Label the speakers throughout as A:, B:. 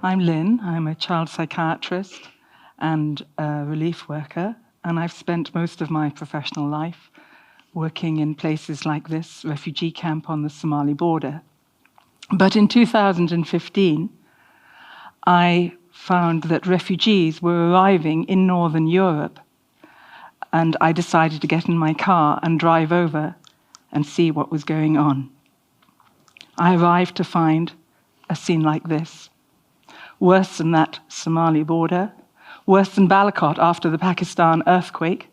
A: I'm Lynn. I'm a child psychiatrist and a relief worker, and I've spent most of my professional life working in places like this refugee camp on the Somali border. But in 2015, I found that refugees were arriving in Northern Europe, and I decided to get in my car and drive over and see what was going on. I arrived to find a scene like this. Worse than that Somali border, worse than Balakot after the Pakistan earthquake,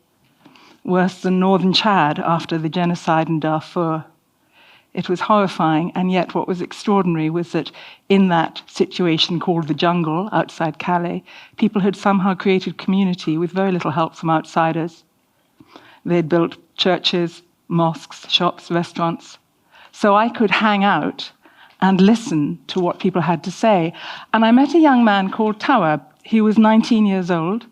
A: worse than northern Chad after the genocide in Darfur. It was horrifying, and yet what was extraordinary was that in that situation called the jungle outside Calais, people had somehow created community with very little help from outsiders. They'd built churches, mosques, shops, restaurants. So I could hang out and listen to what people had to say. And I met a young man called Tawab. He was 19 years old.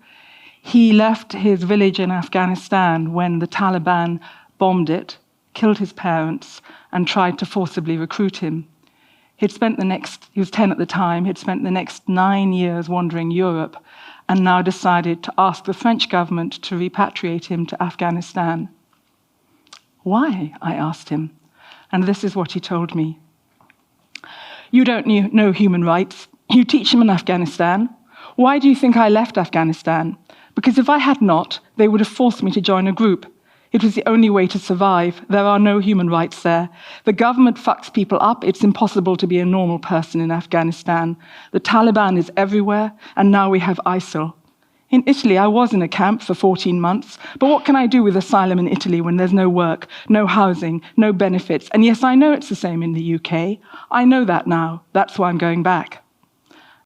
A: He left his village in Afghanistan when the Taliban bombed it, killed his parents, and tried to forcibly recruit him. He was 10 at the time, he'd spent the next 9 years wandering Europe, and now decided to ask the French government to repatriate him to Afghanistan. Why? I asked him. And this is what he told me. You don't know human rights. You teach them in Afghanistan. Why do you think I left Afghanistan? Because if I had not, they would have forced me to join a group. It was the only way to survive. There are no human rights there. The government fucks people up. It's impossible to be a normal person in Afghanistan. The Taliban is everywhere, and now we have ISIL. In Italy, I was in a camp for 14 months, but what can I do with asylum in Italy when there's no work, no housing, no benefits? And yes, I know it's the same in the UK. I know that now. That's why I'm going back.